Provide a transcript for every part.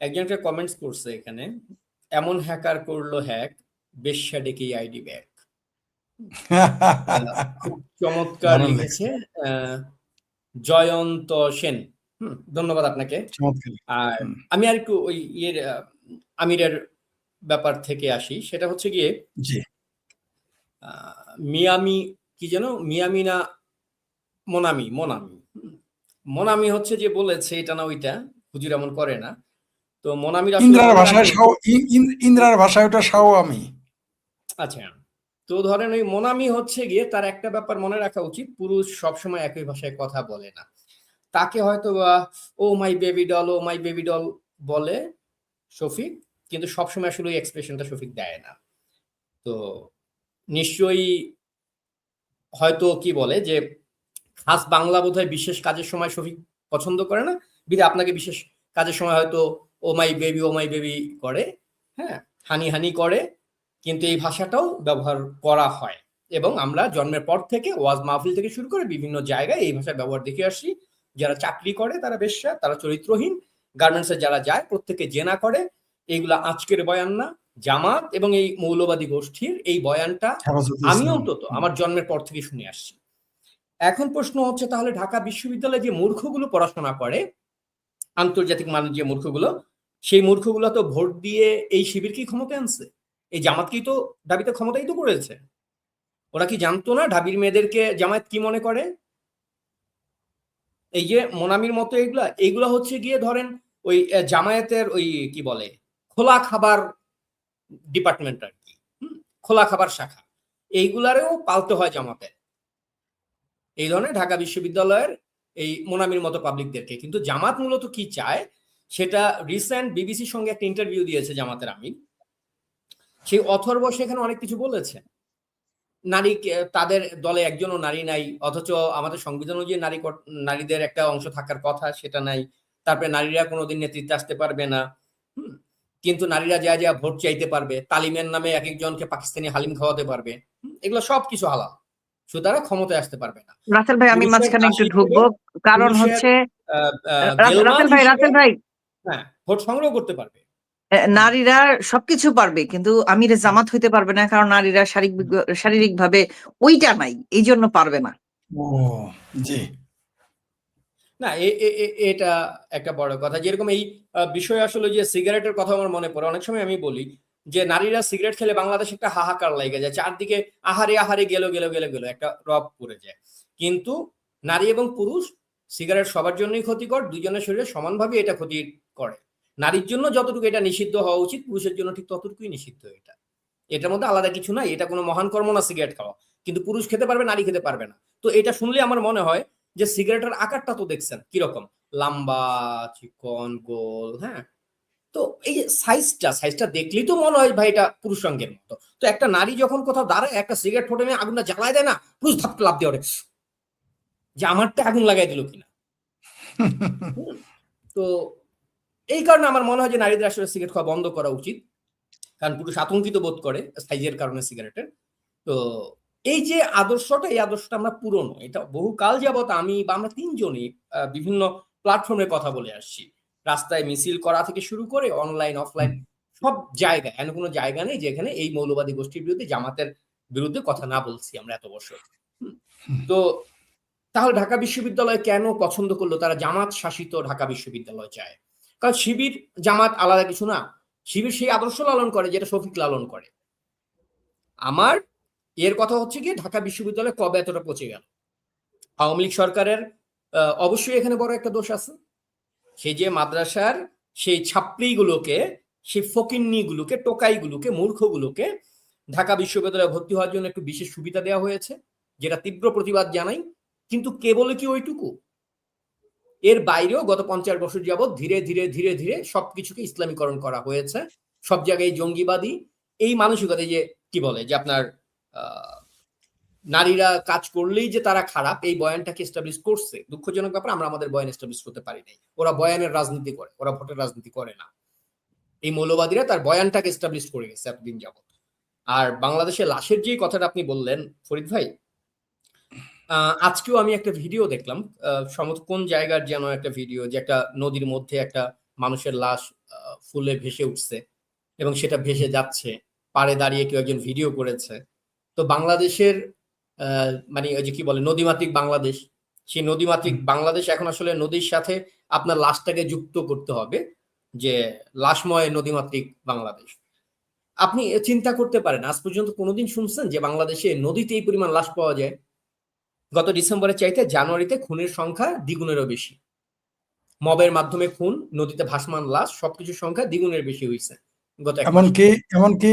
একজন একটা কমেন্টস করছে এখানে, এমন হ্যাকার করলো হ্যাক, বেশ্যা ডেকেই আইডি ব্যাক। খুব চমৎকার দারুণ লিখেছে জয়ন্ত সেন। ধন্যবাদ আপনাকে। চমৎকার। আর আমি আর একটু ওই আমিরের ব্যাপার থেকে আসি। সেটা হচ্ছে গিয়ে জি। মিয়ামি কি যেন মিয়ামি না মোনামি মোনামি হচ্ছে যে বলেছে এটা না ওইটা, হুজুর এমন করে না। তো মোনামির আসলে ইন্দ্রার মনে ভাষায় রাখা ইন্দ্রার ভাষায় ওটা সাও আমি। আচ্ছা, তো ধরেন ওই মোনামি হচ্ছে গিয়ে তার একটা ব্যাপার মনে রাখা উচিত, পুরুষ সবসময় একই ভাষায় কথা বলে না। তাকে হয়তো oh my baby doll, oh my baby doll বলে শফিক, কিন্তু সবসময় আসলে ওই এক্সপ্রেশনটা শফিক দেয় না। তো নিশ্চয়ই হয়তো কি বলে যে খাস বাংলা বোধহয় বিশেষ কাজের সময় শফিক পছন্দ করে না, বিধে আপনাকে বিশেষ কাজের সময় হয়তো ও মাই বেবি করে, হ্যাঁ, হানি হানি করে, কিন্তু এই ভাষাটাও ব্যবহার করা হয়। এবং আমরা জন্মের পর থেকে ওয়াজ মাহফিল থেকে শুরু করে বিভিন্ন জায়গায় এই ভাষার ব্যবহার দেখে আসছি। যারা চাকরি করে তারা বেশ্যা, তারা চরিত্রহীন, গার্মেন্টসে যারা যায় প্রত্যেকে জেনা করে। এইগুলা আজকের বয়ান না, জামাত এবং এই মৌলবাদী গোষ্ঠীর এই বয়ানটা আমি অন্তত আমার জন্মের পর থেকে শুনে আসছি। এখন প্রশ্ন হচ্ছে তাহলে ঢাকা বিশ্ববিদ্যালয়ে যে মূর্খগুলো পড়াশোনা করে, আন্তর্জাতিক মানের যে মূর্খগুলো, সেই মূর্খগুলো তো ভোট দিয়ে এই শিবিরকেই ক্ষমতায় আনছে, এই জামাতকেই তো দাবিতে ক্ষমতাই তো করেছে। ওরা কি জানতো না ঢাবির মেয়েদেরকে জামায়াত কি মনে করে? এই যে মোনামির মতো এইগুলা হচ্ছে গিয়ে ধরেন ওই জামায়াতের ওই কি বলে খোলা খাবার ডিপার্টমেন্ট আর কি, খোলা খাবার শাখা, এইগুলারেও পালতে হয় জামাতে। এই ধরনের ঢাকা বিশ্ববিদ্যালয়ের এই মোনামির মতো পাবলিকদেরকে। কিন্তু জামাত মূলত কি চায় সেটা রিসেন্ট বিবিসির সঙ্গে একটা ইন্টারভিউ দিয়েছে জামাতের আমির, সেই অথর্ব সেখানে অনেক কিছু বলেছে। নারী তাদের দলে একজনও নারী নাই, অথচ আমাদের সংবিধান অনুযায়ী নারীদের একটা অংশ থাকার কথা সেটা নাই। তারপরে নারীরা কোনোদিন নেতৃত্বে আসতে পারবে না, কিন্তু নারীরা যা ভোট চাইতে পারবে, তালিমের নামে এক একজনকে পাকিস্তানি হালিম খাওয়াতে পারবে, এগুলো সবকিছু হালাল, সুতরাং ক্ষমতায় আসতে পারবে না। রাসেল ভাই আমি মাঝখানে একটু ঢুকবো, কারণ হচ্ছে রাসেল ভাই হ্যাঁ, ভোট সংগ্রহ করতে পারবে, নারীরা সবকিছু পারবে, কিন্তু আমিরে জামাত হইতে পারবে না, কারণ নারীরা শারীরিক ভাবে ওইটা নাই, এই জন্য পারবে না। জি না, এটা একটা বড় কথা। যেরকম এই বিষয় আসলে যে সিগারেটের কথা আমার মনে পড়ে, অনেক সময় আমি বলি যে নারীরা সিগারেট খেলে বাংলাদেশে একটা হাহাকার লেগে যায়, চারদিকে আহারে আহারে গেল একটা রব পড়ে যায়। কিন্তু নারী এবং পুরুষ সিগারেট সবার জন্যই ক্ষতিকর, দুজনের শরীরে সমানভাবে এটা ক্ষতি করে। নারীর জন্য যতটুকু এটা নিষিদ্ধ হওয়া উচিত, পুরুষের জন্য ঠিক ততটুকুই নিষিদ্ধ। এটার মধ্যে আলাদা কিছু নাই, এটা কোনো মহান কর্ম না সিগারেট খাওয়া, কিন্তু পুরুষ খেতে পারবে, নারী খেতে পারবে না। তো এটা শুনলে আমার মনে হয় যে সিগারেটের আকারটা তো দেখছেন কিরকম, লম্বা, চিকন, গোল, হ্যাঁ। তো এই যে সাইজটা দেখলেই তো মনে হয় ভাই এটা পুরুষ রঙের মতো। তো একটা নারী যখন কোথাও দাঁড়ায়, একটা সিগারেট ফোটে নিয়ে আগুনটা জ্বালায় দেয় না, পুরুষ ধাপ লাভ দিয়ে ওঠে যে আমারটা আগুন লাগাই দিল কিনা। তো এই কারণে আমার মনে হয় যে নারীদের আসলে সিগারেট খাওয়া বন্ধ করা উচিত, কারণ পুরুষ আতঙ্কিত বোধ করে সাইজের কারণে সিগারেটের। তো এই যে আদর্শটা, এই আদর্শটা আমরা পুরনো, এটা বহু কাল যাবত আমি বা আমরা তিনজনই বিভিন্ন প্ল্যাটফর্মে কথা বলে আসছি, রাস্তায় মিছিল করা থেকে শুরু করে অনলাইন অফলাইন সব জায়গায়, এমন কোনো জায়গা নেই যেখানে এই মৌলবাদী গোষ্ঠীর বিরুদ্ধে, জামাতের বিরুদ্ধে কথা না বলছি আমরা এত বছর। তো তাহলে ঢাকা বিশ্ববিদ্যালয় কেন পছন্দ করলো? তারা জামাত শাসিত ঢাকা বিশ্ববিদ্যালয় চায়, কারণ শিবির জামাত আলাদা কিছু না। শিবির সেই আদর্শ লালন করে যেটা শফিক লালন করে। আমার এর কথা হচ্ছে গিয়ে ঢাকা বিশ্ববিদ্যালয় কবে এতটা পচে গেল? আওয়ামী লীগ সরকারের অবশ্যই এখানে বড় একটা দোষ আছে। সেই যে মাদ্রাসার সেই ছাত্রীগুলোকে, সেই ফকিন্নিগুলোকে, টোকাইগুলোকে, মূর্খগুলোকে ঢাকা বিশ্ববিদ্যালয়ে ভর্তি হওয়ার জন্য একটু বিশেষ সুবিধা দেওয়া হয়েছে, যেটা তীব্র প্রতিবাদ জানাই। কিন্তু কে বলে কি ওইটুকু? এর বাইরেও গত 50 বছর যাবৎ ধীরে ধীরে ধীরে ধীরে সবকিছুকে ইসলামীকরণ করা হয়েছে। সব জায়গায় জঙ্গিবাদী এই মানসিকতা, যে কি বলে যে আপনার নারীরা কাজ করলেই যে তারা খারাপ, এই বয়ানটাকে এস্টাবলিশ করছে। দুঃখজনক ব্যাপার, আমরা আমাদের বয়ান এস্টাবলিশ করতে পারি নাই। ওরা বয়ানের রাজনীতি করে, ওরা ভোটের রাজনীতি করে না। এই মৌলবাদীরা তার বয়ানটাকে এস্টাবলিশ করে গেছে এতদিন যাবৎ। আর বাংলাদেশের লাশের যে কথাটা আপনি বললেন ফরিদ ভাই, আজকেও আমি একটা ভিডিও দেখলাম, কোন জায়গার যেন একটা ভিডিও, যে একটা নদীর মধ্যে একটা মানুষের লাশ ফুলে ভেসে উঠছে এবং সেটা ভেসে যাচ্ছে, পাড়ে দাঁড়িয়ে কেউ একজন ভিডিও করেছে। তো বাংলাদেশের মানে ওই যে কি বলে নদীমাতৃক বাংলাদেশ, সেই নদীমাতৃক বাংলাদেশ এখন আসলে নদীর সাথে আপনার লাশটাকে যুক্ত করতে হবে, যে লাশময় নদীমাতৃক বাংলাদেশ। আপনি চিন্তা করতে পারেন আজ পর্যন্ত কোনোদিন শুনছেন যে বাংলাদেশে নদীতে এই পরিমাণ লাশ পাওয়া যায়? গত ডিসেম্বরের চাইতে জানুয়ারিতে খুনের সংখ্যা দ্বিগুণেরও বেশি। মবের মাধ্যমে খুন, নদীতে ভাসমান লাশ, সবকিছুর সংখ্যা দ্বিগুণের বেশি হয়েছে গত এক মাসে। এমনকি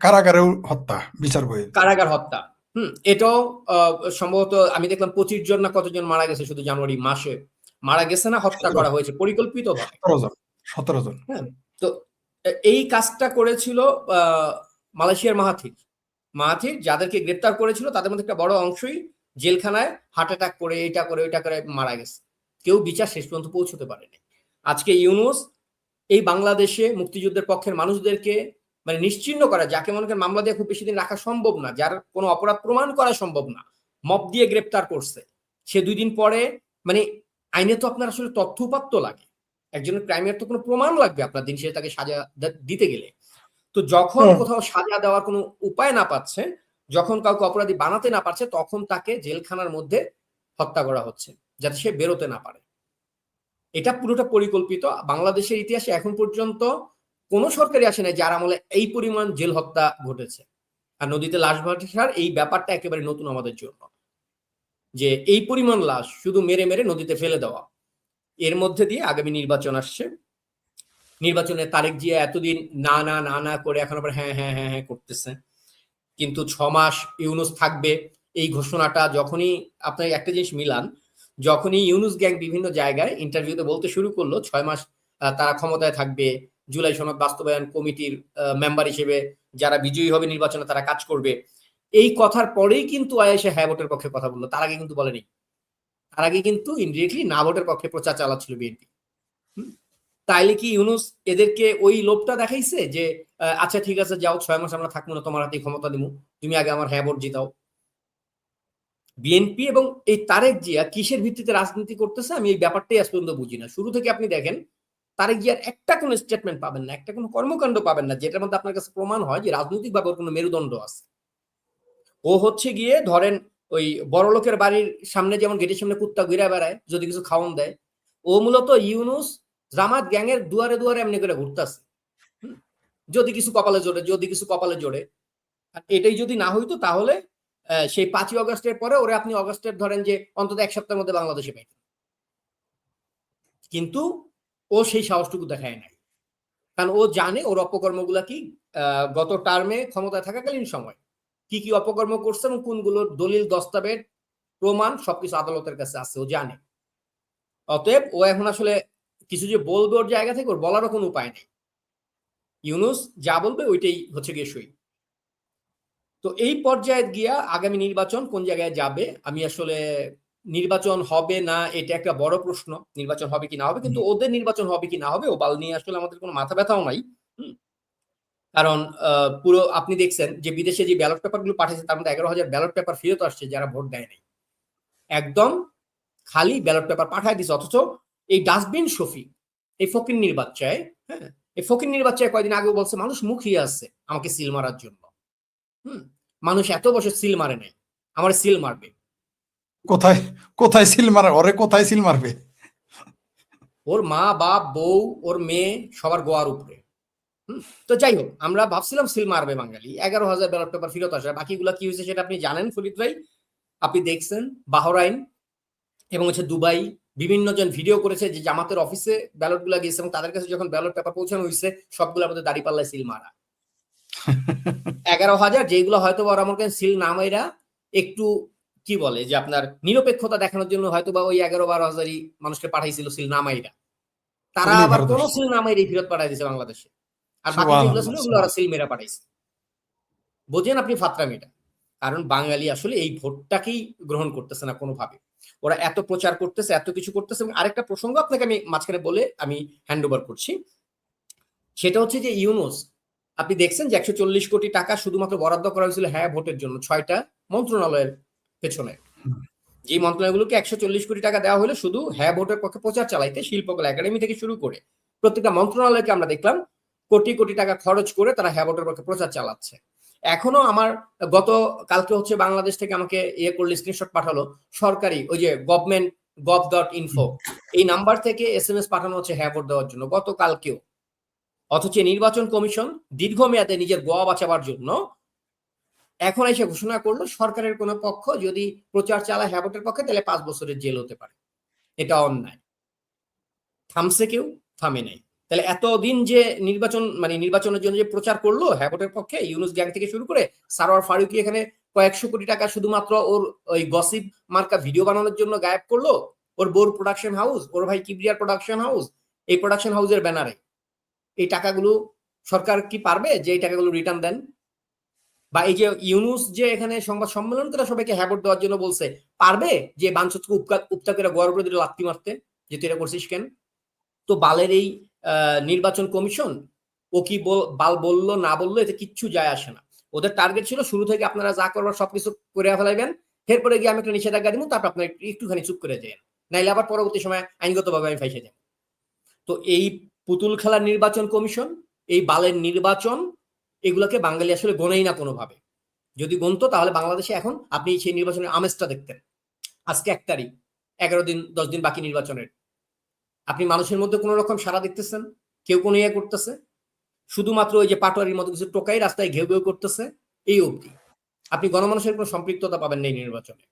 কারাগারেও হত্যা বিচার বই। কারাগার হত্যা, এটাও সম্ভবত আমি দেখলাম 25 জন না কতজন মারা গেছে শুধু জানুয়ারি মাসে। মারা গেছে না, হত্যা করা হয়েছে পরিকল্পিত ভাবে। 17 জন। হ্যাঁ, তো এই কাজটা করেছিল মালয়েশিয়ার মাহাথির যাদেরকে গ্রেপ্তার করেছিল তাদের মধ্যে একটা বড় অংশই জেলখানায় হার্ট অ্যাটাক করে এটা করে ওইটা করে মারা গেছে। কেউ বিচার শেষ পর্যন্ত পৌঁছতে পারেনি। আজকে ইউনূস এই বাংলাদেশে মুক্তিযুদ্ধের পক্ষের মানুষদেরকে মানে নিশ্চিহ্ন করা, যাকে মনে করেন মামলা দিয়ে খুব বেশি দিন রাখা সম্ভব না, যার কোনো অপরাধ প্রমাণ করা সম্ভব না, মব দিয়ে গ্রেপ্তার করছে। সে 2 দিন পরে মানে আইনে তো আপনার আসলে তথ্য উপাত্ত লাগে, একজনের ক্রাইমের তো কোনো প্রমাণ লাগবে আপনার দিন শেষে তাকে সাজা দিতে গেলে। তো যখন কোথাও সাজা দেওয়ার কোনো উপায় না পাচ্ছে, যখন কাউকে অপরাধী বানাতে না পারছে, তখন তাকে জেলখানার মধ্যে হত্যা করা হচ্ছে যাতে সে বেরোতে না পারে। এটা পুরোটা পরিকল্পিত। বাংলাদেশের ইতিহাসে এখন পর্যন্ত কোন সরকারই আসে না যার আমলে এই পরিমাণ জেল হত্যা ঘটেছে। আর নদীতে লাশ ভাসার এই ব্যাপারটা একেবারে নতুন আমাদের জন্য, যে এই পরিমাণ লাশ শুধু মেরে মেরে নদীতে ফেলে দেওয়া। এর মধ্যে দিয়ে আগামী নির্বাচন আসছে, নির্বাচনে তারেক জিয়া এতদিন না না না না করে এখন আবার হ্যাঁ হ্যাঁ হ্যাঁ হ্যাঁ করতেছে। কিন্তু 6 মাস ইউনূস থাকবে এই ঘোষণাটা যখনই আপনার একটা জিনিস মিলান, যখনই ইউনূস গ্যাং বিভিন্ন জায়গায় ইন্টারভিউতে বলতে শুরু করলো 6 মাস তারা ক্ষমতায় থাকবে, জুলাই সনদ বাস্তবায়ন কমিটির মেম্বার হিসেবে যারা বিজয়ী হবে নির্বাচনে তারা কাজ করবে, এই কথার পরেই কিন্তু আয়েশা হ্যাঁ ভোটের পক্ষে কথা বললো। তার আগে কিন্তু বলেনি। তার আগে কিন্তু ইনডিরেক্টলি না ভোটের পক্ষে প্রচার চালাচ্ছিল বিএনপি। তাইলে কি ইউনূস এদেরকে ওই লোভটা দেখাইছে যে আচ্ছা ঠিক আছে যাও 6 মাস আমরা থাকবো না, তোমার হাতে ক্ষমতা দিব, তুমি আগে আমার হ্যাঁ ভোট জিতাও? বিএনপি এবং এই তারেক জিয়া কিসের ভিত্তিতে রাজনীতি করতেছে আমি এই ব্যাপারটাই আজ পর্যন্ত বুঝি না। শুরু থেকে আপনি দেখেন তারেক জিয়ার একটা কোনো স্টেটমেন্ট পাবেন না, একটা কোনো কর্মকাণ্ড পাবেন না যেটার মধ্যে আপনার কাছে প্রমাণ হয় যে রাজনৈতিকভাবে ওর কোনো মেরুদণ্ড আছে। ও হচ্ছে গিয়ে ধরেন ওই বড় লোকের বাড়ির সামনে যেমন গেটের সামনে কুত্তা ঘুরে বেড়ায় যদি কিছু খাওয়ান দেয়, ও মূলত ইউনূস জামাত গ্যাংয়ের দুয়ারে দুয়ারে এমনি করে ঘুরতেছে, যদি কিছু কপালে জোরে, যদি কিছু কপালে জোরে। আর এটাই যদি না হইতো তাহলে সেই 5ই অগস্টের পরে ওরে আপনি অগস্টের ধরেন যে অন্তত 1 সপ্তাহের মধ্যে বাংলাদেশে পাইতেন। কিন্তু ও সেই সাহসটুকু দেখায় নাই, কারণ ও জানে ওর অপকর্মগুলা কি। গত টার্মে ক্ষমতায় থাকাকালীন সময় কি কি অপকর্ম করছে এবং কোনগুলোর দলিল দস্তাবেজ প্রমাণ সবকিছু আদালতের কাছে আছে, ও জানে। অতএব ও এখন আসলে কিছু যে বলবে ওর জায়গা থেকে ওর বলারও কোনো উপায় নেই। ইউনূস যা বলবে ওইটাই হচ্ছে গিয়ে সই। তো এই পর্যায়ে গিয়া আগামী নির্বাচন কোন জায়গায় যাবে, আমি আসলে নির্বাচন হবে না এটা একটা বড় প্রশ্ন, নির্বাচন হবে কি না হবে, কিন্তু ওদের নির্বাচন হবে কি না হবে ও বাল নিয়ে আসলে আমাদের কোনো মাথা ব্যথাও নাই। কারণ পুরো আপনি দেখছেন যে বিদেশে যে ব্যালট পেপার গুলো পাঠিয়েছে তার মধ্যে 11,000 ব্যালট পেপার ফেরত আসছে যারা ভোট দেয় নাই, একদম খালি ব্যালট পেপার পাঠায় দিচ্ছে। অথচ এই ডাস্টবিন শফিক, এই ফকিন্নির বাচ্চায়, হ্যাঁ এই ফকিন্নির বাচ্চায় কয়েকদিন আগে বলছে মানুষ মুখিয়ে আছে আমাকে সিল মারার জন্য। মানুষ এত বছর সিল মারে নাই, আমার সিল মারবে। কোথায় কোথায় সিল মারে? ওরে কোথায় সিল মারবে? ওর মা বাপ বউ ওর মেয়ে সবার গোয়ার উপরে। তো যাই হোক, আমরা ভাবছিলাম সিল মারবে বাঙালি, 11,000 ব্যালট পেপার ফেরত আসে। বাকিগুলা কি হয়েছে সেটা আপনি জানেন ফরিদ ভাই, আপনি দেখছেন। বাহরাইন এবং হচ্ছে দুবাই বিভিন্ন জন ভিডিও করেছে যে জামাতের অফিসে ব্যালট গুলা গেছে এবং তাদের কাছে যখন ব্যালট পেপার পৌঁছানো হয়েছে সবগুলোর মধ্যে দাঁড়িপাল্লায় সিল মারা। 11,000 যেগুলো হয়তো ওরা আমার কাছে সিল না মাইরা একটু কি বলে যে আপনার নিরপেক্ষতা দেখানোর জন্য হয়তো বা ওই 11-12,000ই মানুষকে পাঠাইছিল সিল না মাইরা, তারা আবার কোন সিল না মাইরে ফেরত পাঠাই দিয়েছে বাংলাদেশে। আর বাকি যেগুলো ছিল ওগুলো ওরা সিল মেরা পাঠাইছে। বোঝেন আপনি ফাত্রামিটা? কারণ বাঙালি আসলে এই ভোটটাকেই গ্রহণ করতেছে না কোনোভাবে। ওরা এত প্রচার করতেছে, এত কিছু করতেছে। এবং আরেকটা প্রসঙ্গ আপনাকে আমি মাঝখানে বলে আমি হ্যান্ড ওভার করছি, সেটা হচ্ছে যে ইউনূস আপনি দেখছেন যে 140 কোটি টাকা শুধুমাত্র বরাদ্দ করা হয়েছিল হ্যাঁ ভোটের জন্য 6টা মন্ত্রণালয়ের পেছনে। যে মন্ত্রণালয়গুলোকে 140 কোটি টাকা দেওয়া হলো শুধু হ্যাঁ ভোটের পক্ষে প্রচার চালাইতে, শিল্পকলা একাডেমি থেকে শুরু করে প্রত্যেকটা মন্ত্রণালয়কে আমরা দেখলাম কোটি কোটি টাকা খরচ করে তারা হ্যাঁ ভোটের পক্ষে প্রচার চালাচ্ছে। এখনো আমার গত কালকে হচ্ছে বাংলাদেশ থেকে আমাকে করলে স্ক্রিনশট পাঠালো, সরকারি ওই যে গভর্নমেন্ট gov.info এই নাম্বার থেকে SMS পাঠানো হচ্ছে হ্যাঁ ভোট দেওয়ার জন্য গতকালকেও। অথচ নির্বাচন কমিশন দীর্ঘমেয়াদে নিজের গোয়া বাঁচাবার জন্য এখন এসে ঘোষণা করলো সরকারের কোনো পক্ষ যদি প্রচার চালায় হ্যাঁ ভোটের পক্ষে তাহলে 5 বছরের জেল হতে পারে। এটা অন্যায়। থামছে কেউ? থামে নাই। তাহলে এতদিন যে নির্বাচনের জন্য যে প্রচার করলো হ্যাঁ ভোটের পক্ষে, ইউনুস গ্যাং থেকে শুরু করে সারোয়ার ফারুকী এখানে কয়েকশো কোটি টাকা শুধুমাত্র ওর ওই গসিপ মার্কা ভিডিও বানানোর জন্য গায়েব করলো, ওর বোর প্রোডাকশন হাউস, ওর ভাই কিবরিয়ার প্রোডাকশন হাউস, এই প্রোডাকশন হাউসের ব্যানারে এই টাকাগুলো সরকার কি পারবে যে এই টাকাগুলো রিটার্ন দেন? বা এই যে ইউনুস যে এখানে সংবাদ সম্মেলন করে সবাইকে হ্যাঁ ভোট দেওয়ার জন্য বলছে, পারবে যে বাঞ্ছতকে উপতা করে গড় করে দিল লাত্তি মারতে যে তুই এটা করছিস কেন? তো বালের এই নির্বাচন কমিশন ও কি বাল বললো না বললো এতে কিচ্ছু যায় আসে না। ওদের টার্গেট ছিল শুরু থেকে আপনারা যা করবার সবকিছু করে ফেলাইবেন, এরপরে গিয়ে আমি একটা নিষেধাজ্ঞা দিব, তারপর আপনার একটুখানি চুপ করে যান, নাইলে আবার পরবর্তী সময় আইনগতভাবে আমি ফাইসে যাব। তো এই পুতুল খেলার নির্বাচন কমিশন, এই বালের নির্বাচন, এগুলোকে বাঙালি আসলে গণেই না কোনোভাবে। যদি গণতো তাহলে বাংলাদেশে এখন আপনি সেই নির্বাচনের আমেজটা দেখতেন। আজকে 1 তারিখ, 11 দিন 10 দিন বাকি নির্বাচনের, আপনি মানুষের মধ্যে কোন রকম সাড়া দেখতেছেন? কেউ কোনো ইয়ে করতেছে? শুধুমাত্র ওই যে পাটোয়ারির মতো কিছু টোকাই রাস্তায় ঘেউ ঘেউ করতেছে, এই অবধি। আপনি গণমানুষের কোনো সম্পৃক্ততা পাবেন না এই নির্বাচনে।